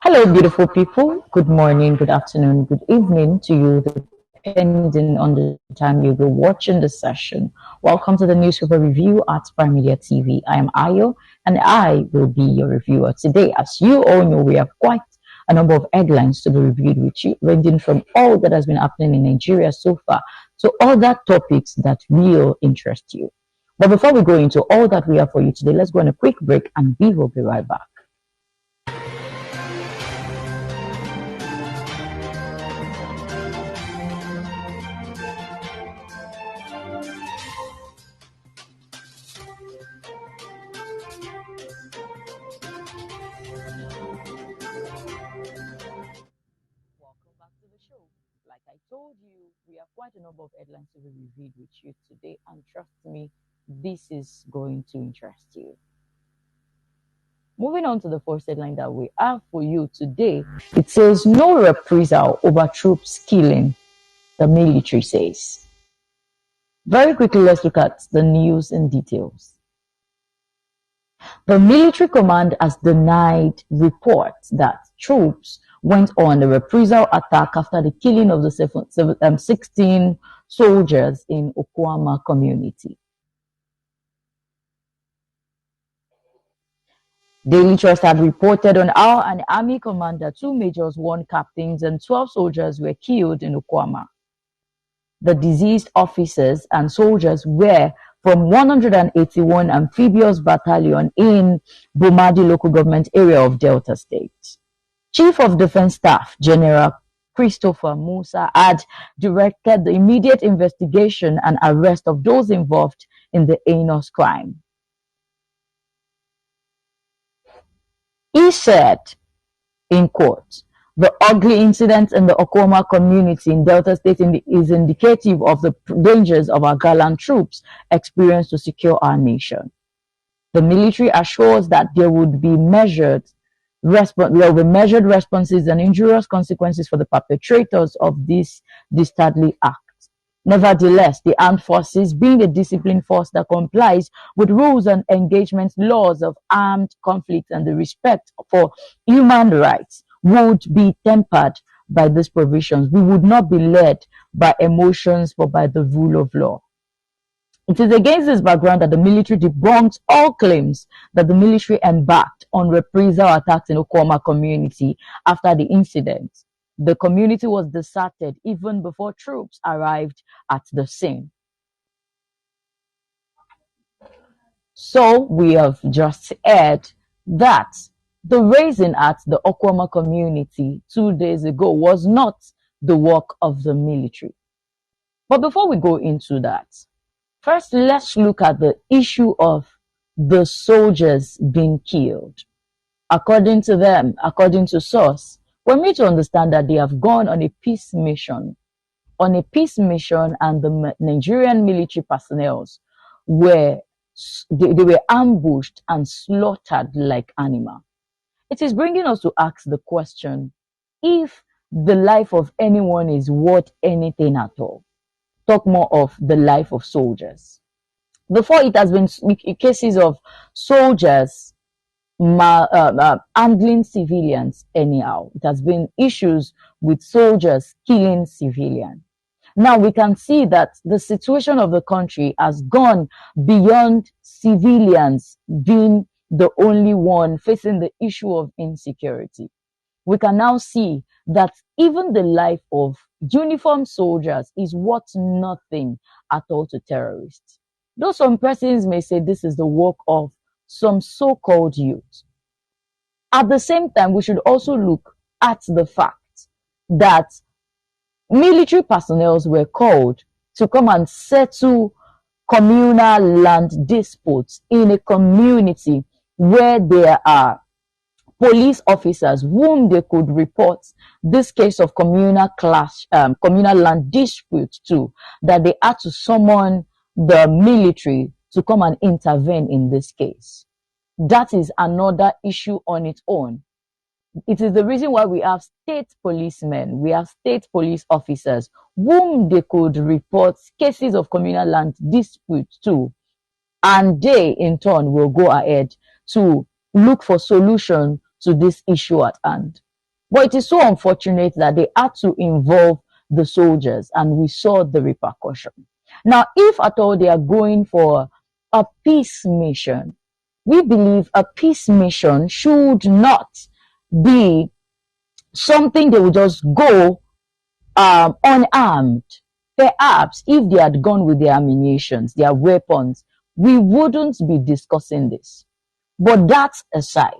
Hello, beautiful people. Good morning, good afternoon, good evening to you, depending on the time you'll be watching the session. Welcome to the newspaper review at Prime Media TV. I am Ayo, and I will be your reviewer today. As you all know, we have quite a number of headlines to be reviewed with you, ranging from all that has been happening in Nigeria so far to other topics that will interest you. But before we go into all that we have for you today, let's go on a quick break, and we will be right back. Welcome back to the show. Like I told you, we have quite a number of headlines to be reviewed with you today, and trust me, this is going to interest you. Moving on to the first headline that we have for you today, it says no reprisal over troops killing, the military says. Very quickly, let's look at the news in details. The military command has denied reports that troops went on a reprisal attack after the killing of the 16 soldiers in Okwama community. Daily Trust had reported on how an army commander, 2 majors, 1 captains, and 12 soldiers were killed in Okwama. The deceased officers and soldiers were from 181 Amphibious Battalion in Bumadi local government area of Delta State. Chief of Defense Staff General Christopher Musa had directed the immediate investigation and arrest of those involved in the heinous crime. He said, in quote, "The ugly incident in the Okwama community in Delta State is indicative of the dangers of our gallant troops experienced to secure our nation. The military assures that there will be measured responses and injurious consequences for the perpetrators of this dastardly act. Nevertheless, the armed forces, being a disciplined force that complies with rules and engagement laws of armed conflict and the respect for human rights, would be tempered by these provisions. We would not be led by emotions, but by the rule of law." It is against this background that the military debunks all claims that the military embarked on reprisal attacks in Okwama community after the incident. The community was deserted even before troops arrived at the scene. So we have just heard that the raising at the Okwama community 2 days ago was not the work of the military. But before we go into that, first let's look at the issue of the soldiers being killed. According to them, according to source, we're made to understand that they have gone on a peace mission. On a peace mission, and the Nigerian military personnel were ambushed and slaughtered like animals. It is bringing us to ask the question, if the life of anyone is worth anything at all, talk more of the life of soldiers. Before, it has been cases of soldiers handling civilians anyhow. It has been issues with soldiers killing civilians. Now we can see that the situation of the country has gone beyond civilians being the only one facing the issue of insecurity. We can now see that even the life of uniformed soldiers is worth nothing at all to terrorists. Though some persons may say this is the work of some so-called youth. At the same time, we should also look at the fact that military personnel were called to come and settle communal land disputes in a community where there are police officers whom they could report this case of communal land dispute to, that they had to summon the military to come and intervene in this case. That is another issue on its own. It is the reason why we have state policemen, we have state police officers whom they could report cases of communal land dispute to, and they in turn will go ahead to look for solution to this issue at hand. But it is so unfortunate that they had to involve the soldiers, and we saw the repercussion. Now, if at all they are going for a peace mission, we believe a peace mission should not be something they will just go unarmed. Perhaps if they had gone with their ammunitions, their weapons, we wouldn't be discussing this. But that aside,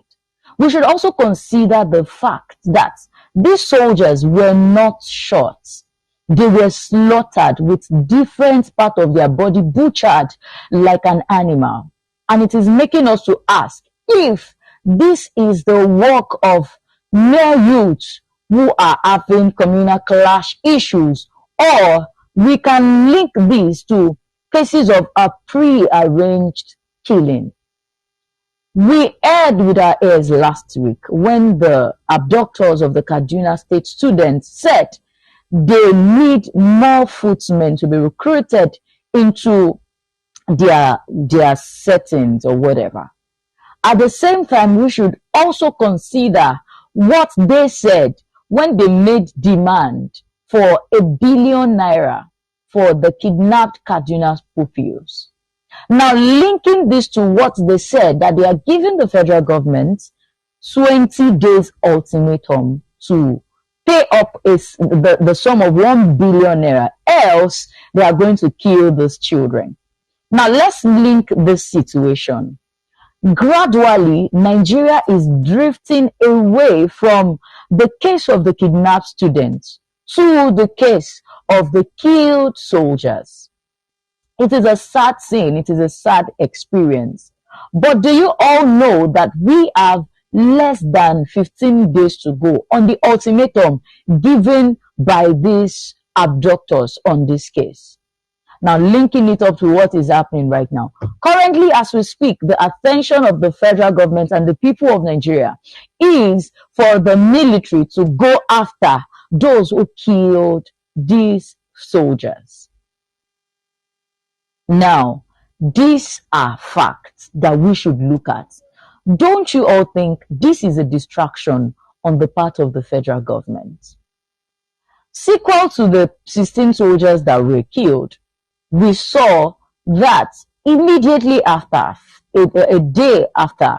we should also consider the fact that these soldiers were not shot. They were slaughtered with different parts of their body butchered like an animal. And it is making us to ask if this is the work of mere youths who are having communal clash issues, or we can link these to cases of a pre-arranged killing. We heard with our ears last week when the abductors of the Kaduna State students said they need more footmen to be recruited into their settings or whatever. At the same time, we should also consider what they said when they made demand for ₦1 billion for the kidnapped Kaduna pupils. Now, linking this to what they said, that they are giving the federal government 20 days ultimatum to pay up the sum of ₦1 billion, else they are going to kill those children. Now, let's link this situation. Gradually, Nigeria is drifting away from the case of the kidnapped students to the case of the killed soldiers. It is a sad scene. It is a sad experience. But do you all know that we have less than 15 days to go on the ultimatum given by these abductors on this case? Now, linking it up to what is happening right now. Currently, as we speak, the attention of the federal government and the people of Nigeria is for the military to go after those who killed these soldiers. Now, these are facts that we should look at. Don't you all think this is a distraction on the part of the federal government? Sequel to the 16 soldiers that were killed, we saw that immediately after, a day after,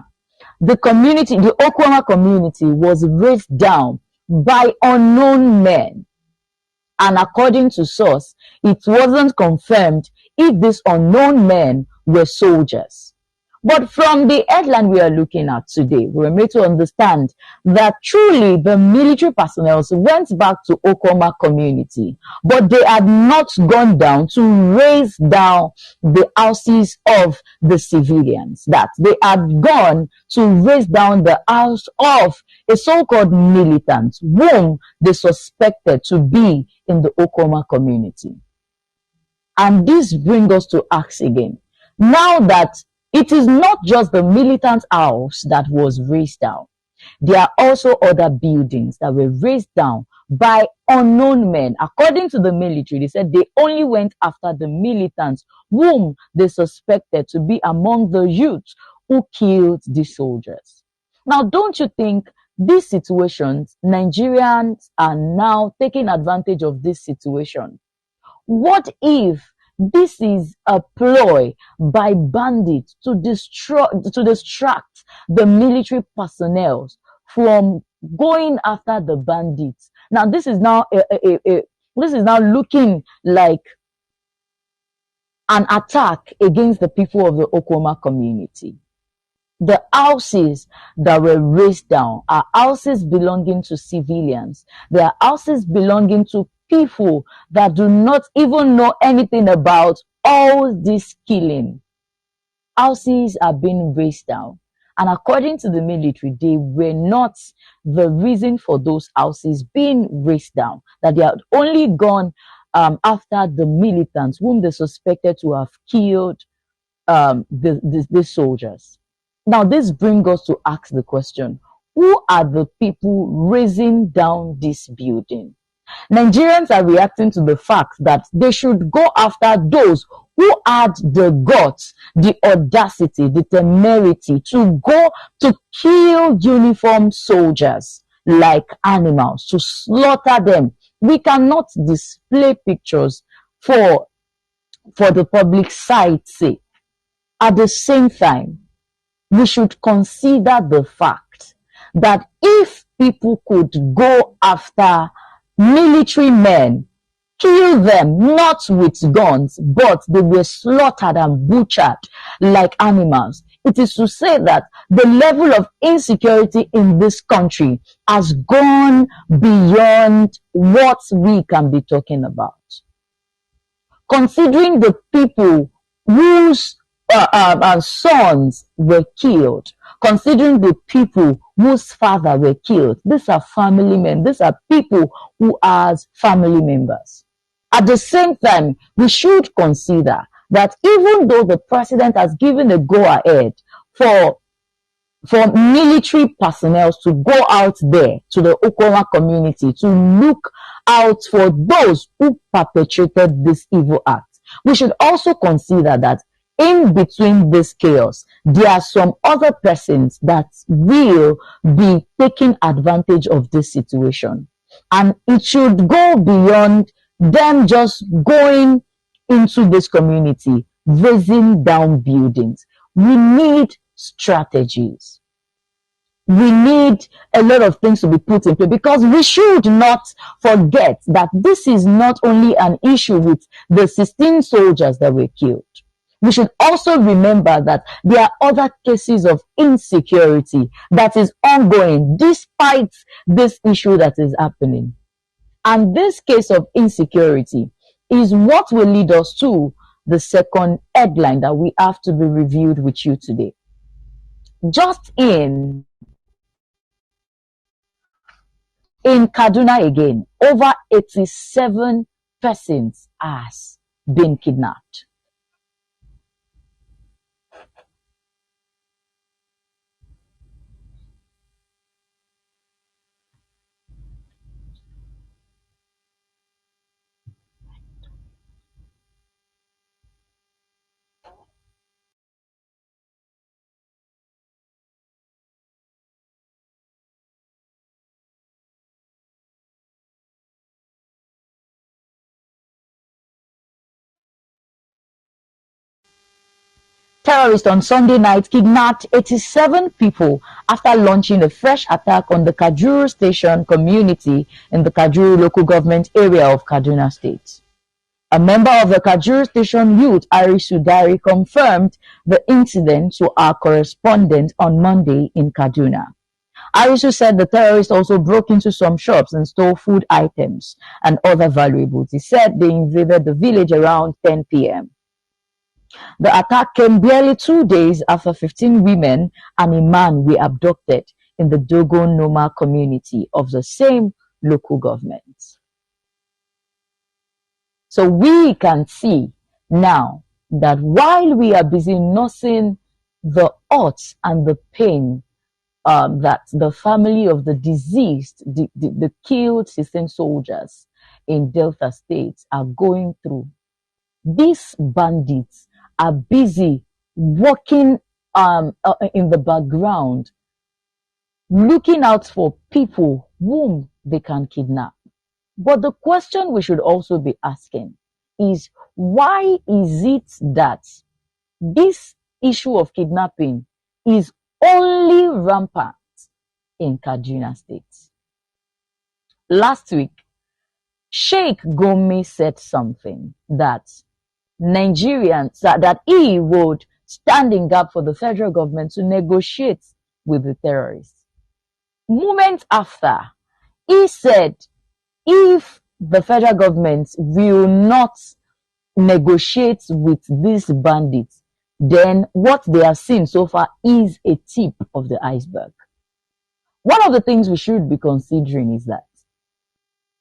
the community, the Okwama community, was razed down by unknown men. And according to source, it wasn't confirmed if these unknown men were soldiers. But from the headline we are looking at today, we were made to understand that truly the military personnel went back to Okoma community, but they had not gone down to raise down the houses of the civilians. That they had gone to raise down the house of a so-called militant whom they suspected to be in the Okoma community. And this brings us to ask again, now that it is not just the militant house that was raised down. There are also other buildings that were raised down by unknown men. According to the military, they said they only went after the militants whom they suspected to be among the youths who killed the soldiers. Now, don't you think these situations, Nigerians are now taking advantage of this situation? What if this is a ploy by bandits to distract the military personnel from going after the bandits? Now, this is now this is now looking like an attack against the people of the Okoma community. The houses that were razed down are houses belonging to civilians. They are houses belonging to people that do not even know anything about all this killing. Houses are being razed down. And according to the military, they were not the reason for those houses being razed down. That they had only gone after the militants whom they suspected to have killed the soldiers. Now, this brings us to ask the question, who are the people razing down this building? Nigerians are reacting to the fact that they should go after those who had the guts, the audacity, the temerity to go to kill uniformed soldiers like animals, to slaughter them. We cannot display pictures for the public sight's sake. At the same time, we should consider the fact that if people could go after military men, kill them not with guns, but they were slaughtered and butchered like animals, it is to say that the level of insecurity in this country has gone beyond what we can be talking about. Considering the people whose sons were killed, considering the people whose father were killed, these are family men, these are people who are family members. At the same time, we should consider that even though the president has given a go-ahead for military personnel to go out there to the Okoma community to look out for those who perpetrated this evil act, we should also consider that in between this chaos, there are some other persons that will be taking advantage of this situation. And it should go beyond them just going into this community, raising down buildings. We need strategies. We need a lot of things to be put in place, because we should not forget that this is not only an issue with the 16 soldiers that were killed. We should also remember that there are other cases of insecurity that is ongoing despite this issue that is happening. And this case of insecurity is what will lead us to the second headline that we have to be reviewed with you today. Just in Kaduna again, over 87 persons has been kidnapped. Terrorists on Sunday night kidnapped 87 people after launching a fresh attack on the Kajuru Station community in the Kajuru local government area of Kaduna State. A member of the Kajuru Station youth, Arisu Dari, confirmed the incident to our correspondent on Monday in Kaduna. Arisu said the terrorists also broke into some shops and stole food items and other valuables. He said they invaded the village around 10 p.m. The attack came barely 2 days after 15 women and a man were abducted in the Dogon Noma community of the same local government. So we can see now that while we are busy nursing the hurt and the pain that the family of the deceased, the killed 16 soldiers in Delta State are going through, these bandits are busy working in the background, looking out for people whom they can kidnap. But the question we should also be asking is, why is it that this issue of kidnapping is only rampant in Kaduna State? Last week, Sheikh Gumi said something that Nigerians, that he would stand in gap for the federal government to negotiate with the terrorists. Moments after, he said if the federal government will not negotiate with these bandits, then what they have seen so far is a tip of the iceberg. One of the things we should be considering is that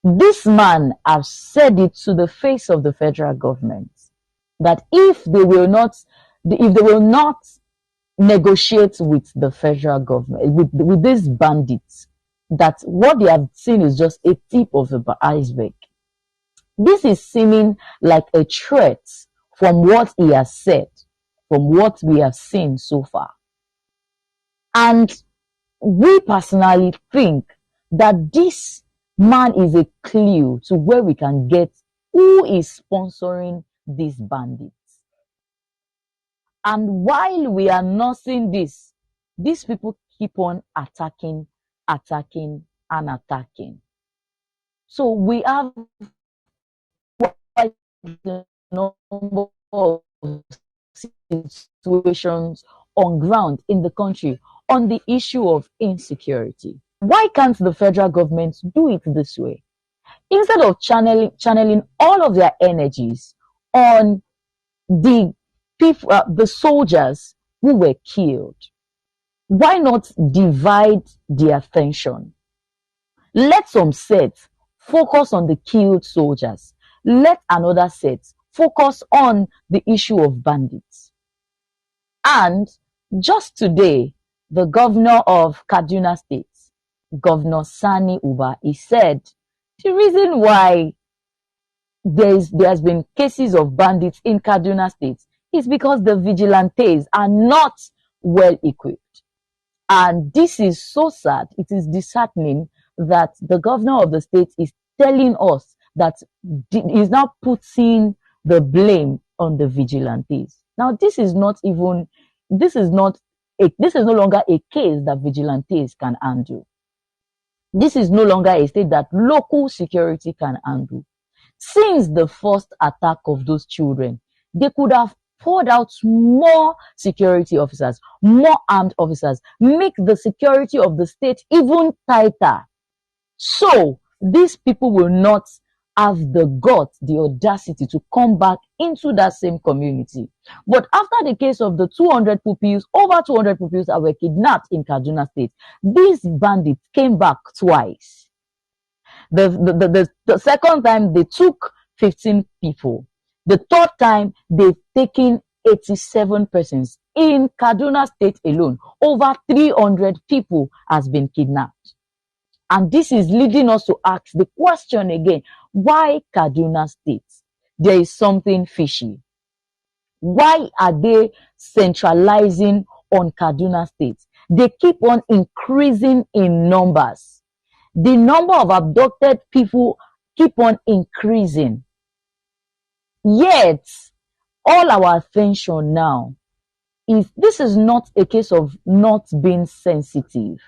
this man has said it to the face of the federal government that if they will not negotiate with the federal government, with these bandits, that what they have seen is just a tip of the iceberg. This is seeming like a threat from what he has said, from what we have seen so far. And we personally think that this man is a clue to where we can get who is sponsoring these bandits. And while we are not seeing this, these people keep on attacking, attacking, and attacking. So we have quite a number of situations on ground in the country on the issue of insecurity. Why can't the federal government do it this way? Instead of channeling all of their energies on the people, the soldiers who were killed, why not divide the attention? Let some sets focus on the killed soldiers. Let another set focus on the issue of bandits. And just today, the governor of Kaduna State, Governor Sani Uba, he said the reason why there's been cases of bandits in Kaduna State is because the vigilantes are not well equipped. And this is so sad. It is disheartening that the governor of the state is telling us that he's now putting the blame on the vigilantes. Now, this is no longer a case that vigilantes can handle. This is no longer a state that local security can handle. Since the first attack of those children, they could have poured out more security officers, more armed officers, make the security of the state even tighter. So these people will not have the guts, the audacity to come back into that same community. But after the case of the 200 pupils, over 200 pupils that were kidnapped in Kaduna State, these bandits came back twice. The second time they took 15 people. The third time they've taken 87 persons. In Kaduna State alone, over 300 people has been kidnapped. And this is leading us to ask the question again, why Kaduna State? There is something fishy. Why are they centralizing on Kaduna State? They keep on increasing in numbers. The number of abducted people keep on increasing. Yet, all our attention now this is not a case of not being sensitive.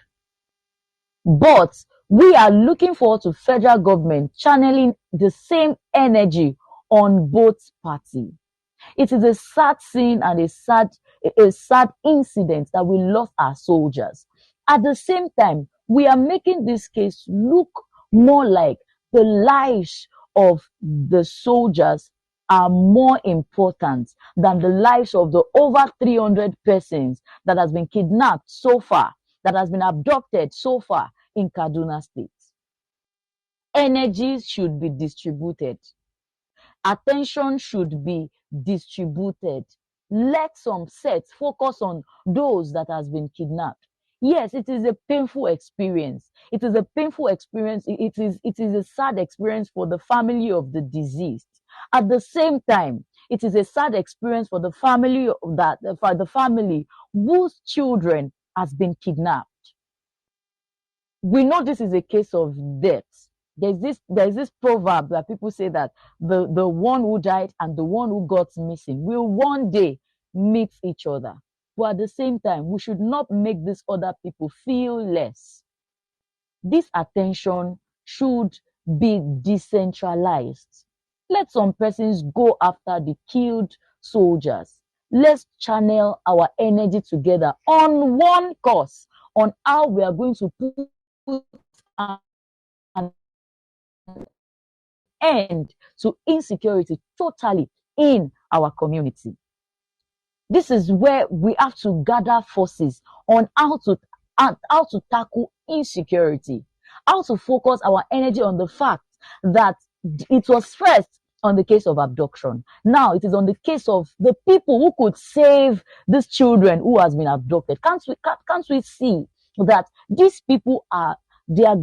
But we are looking forward to federal government channeling the same energy on both parties. It is a sad scene and a sad incident that we lost our soldiers. At the same time, we are making this case look more like the lives of the soldiers are more important than the lives of the over 300 persons that has been kidnapped so far, that has been abducted so far in Kaduna State. Energies should be distributed. Attention should be distributed. Let some sets focus on those that has been kidnapped. Yes, it is a painful experience. It is a painful experience. It is a sad experience for the family of the deceased. At the same time, it is a sad experience for the family whose children has been kidnapped. We know this is a case of death. There's this proverb that people say that the one who died and the one who got missing will one day meet each other. But at the same time, we should not make these other people feel less. This attention should be decentralized. Let some persons go after the killed soldiers. Let's channel our energy together on one course, on how we are going to put an end to insecurity totally in our community. This is where we have to gather forces on how to tackle insecurity, how to focus our energy on the fact that it was first on the case of abduction. Now it is on the case of the people who could save these children who has been abducted. Can't we see that these people are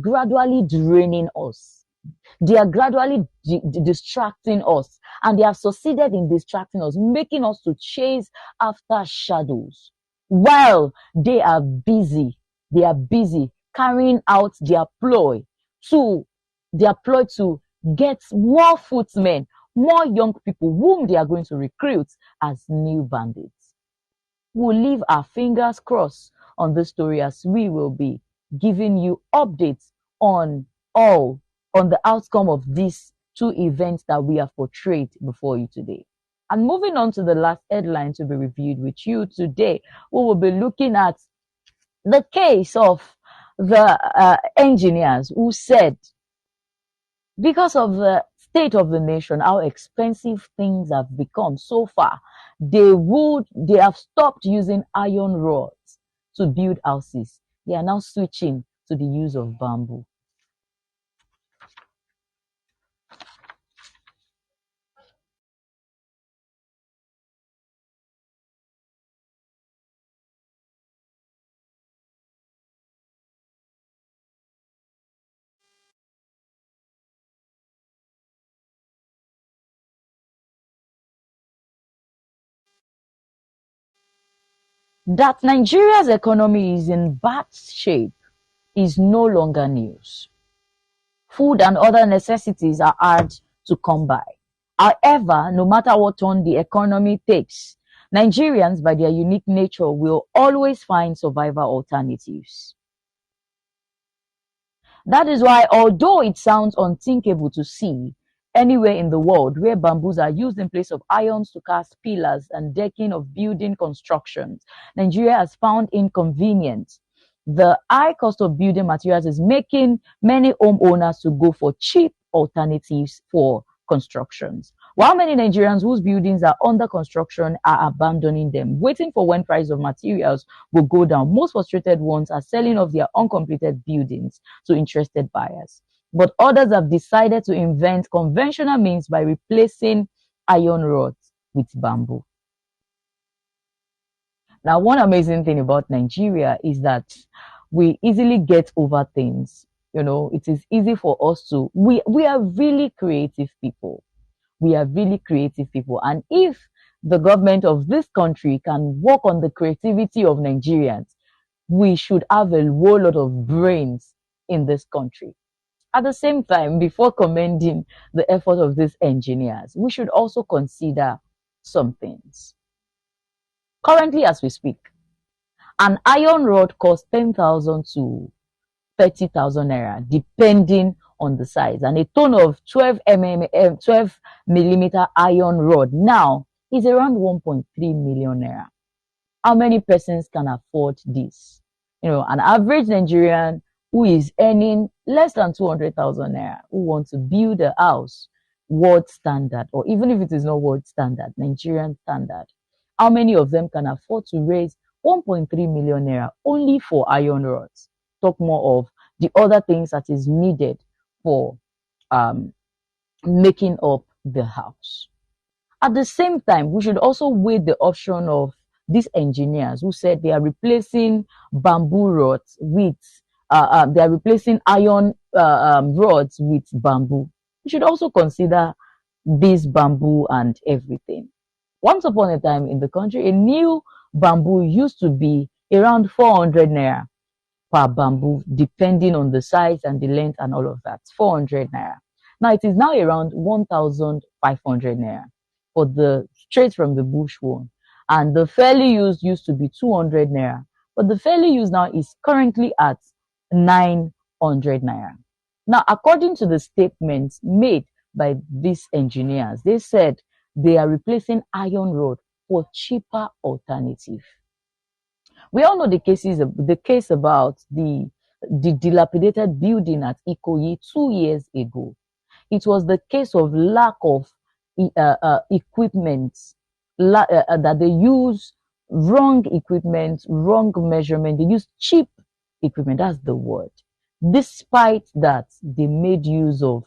gradually draining us? They are gradually distracting us, and they have succeeded in distracting us, making us to chase after shadows while they are busy carrying out to their ploy to get more footmen, more young people whom they are going to recruit as new bandits. We'll leave our fingers crossed on this story as we will be giving you updates on all on the outcome of these two events that we have portrayed before you today. And moving on to the last headline to be reviewed with you today, we will be looking at the case of the engineers who said because of the state of the nation, how expensive things have become so far, they have stopped using iron rods to build houses. They are now switching to the use of bamboo. That Nigeria's economy is in bad shape is no longer news. Food and other necessities are hard to come by. However, no matter what turn the economy takes, Nigerians, by their unique nature, will always find survival alternatives. That is why, although it sounds unthinkable to see anywhere in the world where bamboos are used in place of irons to cast pillars and decking of building constructions, Nigeria has found inconvenient. The high cost of building materials is making many homeowners to go for cheap alternatives for constructions. While many Nigerians whose buildings are under construction are abandoning them, waiting for when price of materials will go down, most frustrated ones are selling off their uncompleted buildings to interested buyers. But others have decided to invent conventional means by replacing iron rods with bamboo. Now, one amazing thing about Nigeria is that we easily get over things. You know, it is easy for us to, we are really creative people. We are really creative people. And if the government of this country can work on the creativity of Nigerians, we should have a whole lot of brains in this country. At the same time, before commending the effort of these engineers, we should also consider some things. Currently, as we speak, an iron rod costs 10,000 to 30,000 naira, depending on the size. And a ton of 12 millimeter iron rod now is around 1.3 million naira. How many persons can afford this? You know, an average Nigerian who is earning less than 200,000 naira, who wants to build a house, world standard, or even if it is not world standard, Nigerian standard, how many of them can afford to raise 1.3 million naira only for iron rods? Talk more of the other things that is needed for making up the house. At the same time, we should also weigh the option of these engineers who said they are replacing bamboo rods with, they are replacing iron rods with bamboo. We should also consider this bamboo and everything. Once upon a time in the country, a new bamboo used to be around 400 naira per bamboo, depending on the size and the length and all of that. 400 naira. Now it is now around 1,500 naira for the straight from the bush one. And the fairly used to be 200 naira. But the fairly used now is currently at 900 naira. Now, according to the statements made by these engineers, they said they are replacing iron rod for cheaper alternative. We all know the case about the dilapidated building at Ikoyi 2 years ago. It was the case of lack of equipment, that they use wrong equipment, wrong measurement. They use cheap equipment. That's the word. Despite that, they made use of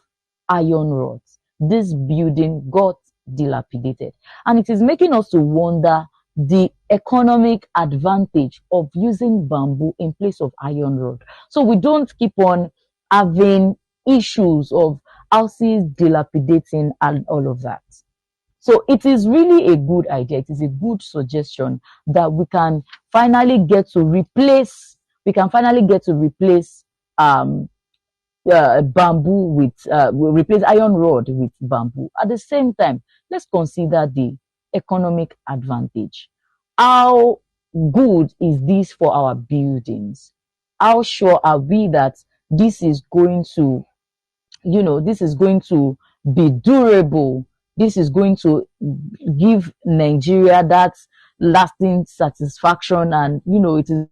iron rods. This building got dilapidated, and it is making us to wonder the economic advantage of using bamboo in place of iron rod. So we don't keep on having issues of houses dilapidating and all of that. So it is really a good idea. It is a good suggestion that we can finally get to replace, we can finally get to replace bamboo with we replace iron rod with bamboo. At the same time, let's consider the economic advantage. How good is this for our buildings? How sure are we that this is going to, this is going to be durable? This is going to give Nigeria that lasting satisfaction, and it is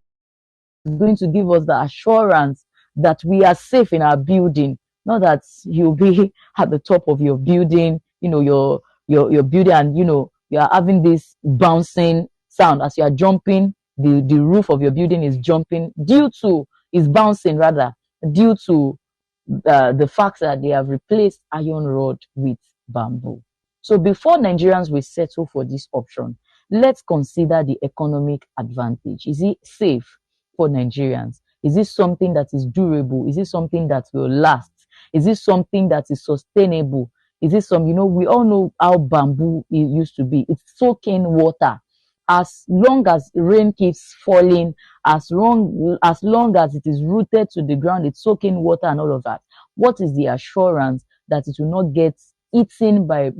going to give us the assurance that we are safe in our building. Not that you'll be at the top of your building, your building, and you are having this bouncing sound as you are jumping. The roof of your building is jumping is bouncing rather, due to the fact that they have replaced iron rod with bamboo. So before Nigerians will settle for this option, let's consider the economic advantage. Is it safe for Nigerians? Is it something that is durable? Is it something that will last? Is it something that is sustainable? Is it we all know how bamboo used to be. It's soaking water. As long as rain keeps falling, as long as it is rooted to the ground, it's soaking water and all of that. What is the assurance that it will not get eaten by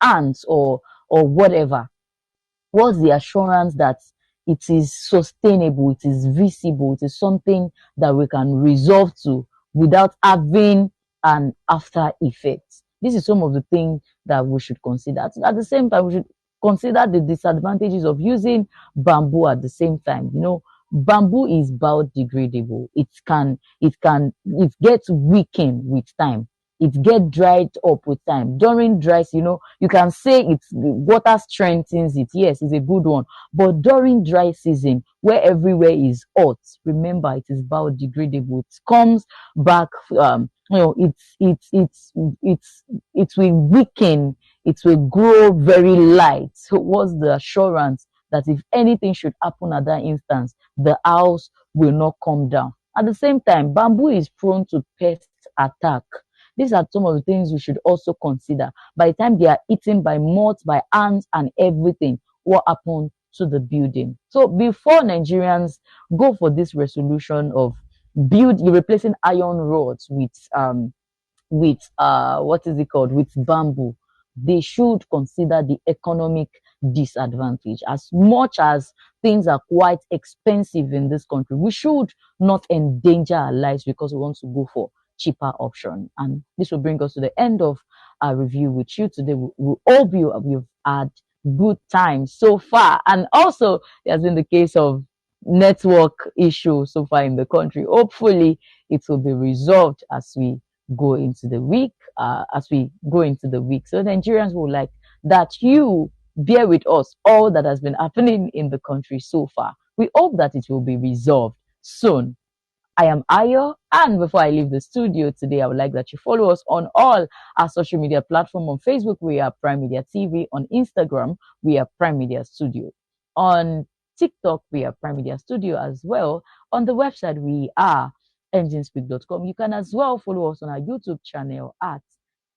ants or whatever? What's the assurance that it is sustainable, it is visible, it is something that we can resolve to without having an after effect? This is some of the things that we should consider. At the same time, we should consider the disadvantages of using bamboo at the same time. Bamboo is biodegradable. It gets weakened with time. It gets dried up with time. During dry, you can say it's water strengthens it. Yes, it's a good one. But during dry season, where everywhere is hot, remember it is biodegradable. It comes back. It will weaken. It will grow very light. So, what's the assurance that if anything should happen at that instance, the house will not come down? At the same time, bamboo is prone to pest attack. These are some of the things we should also consider. By the time they are eaten by moths, by ants, and everything, what happened to the building? So before Nigerians go for this resolution of replacing iron rods with what is it called, with bamboo, they should consider the economic disadvantage. As much as things are quite expensive in this country, we should not endanger our lives because we want to go for cheaper option. And this will bring us to the end of our review with you today. We hope you've had good time so far. And also, there's been the case of network issue so far in the country. Hopefully, it will be resolved as we go into the week. So Nigerians will like that you bear with us all that has been happening in the country so far. We hope that it will be resolved soon. I am Ayo, and before I leave the studio today, I would like that you follow us on all our social media platforms. On Facebook, we are Prime Media TV. On Instagram, we are Prime Media Studio. On TikTok, we are Prime Media Studio as well. On the website, we are enginespeak.com. You can as well follow us on our YouTube channel at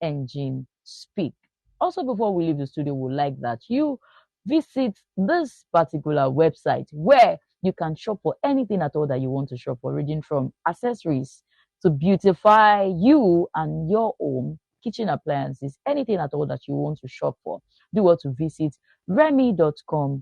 Engine Speak. Also, before we leave the studio, we would like that you visit this particular website where you can shop for anything at all that you want to shop for, ranging from accessories to beautify you and your home, kitchen appliances, anything at all that you want to shop for. Do well to visit remy.com.ng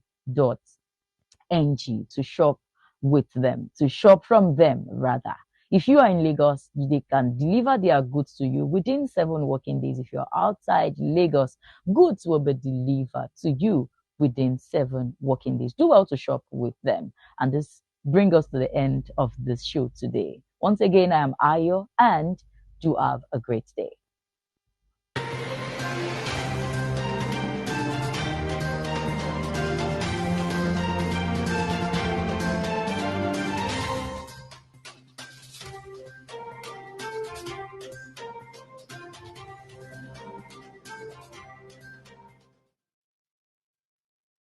to shop with them, to shop from them rather. If you are in Lagos, they can deliver their goods to you within 7 working days. If you're outside Lagos, goods will be delivered to you within 7 working days. Do well to shop with them. And this brings us to the end of this show today. Once again, I am Ayo, and do have a great day.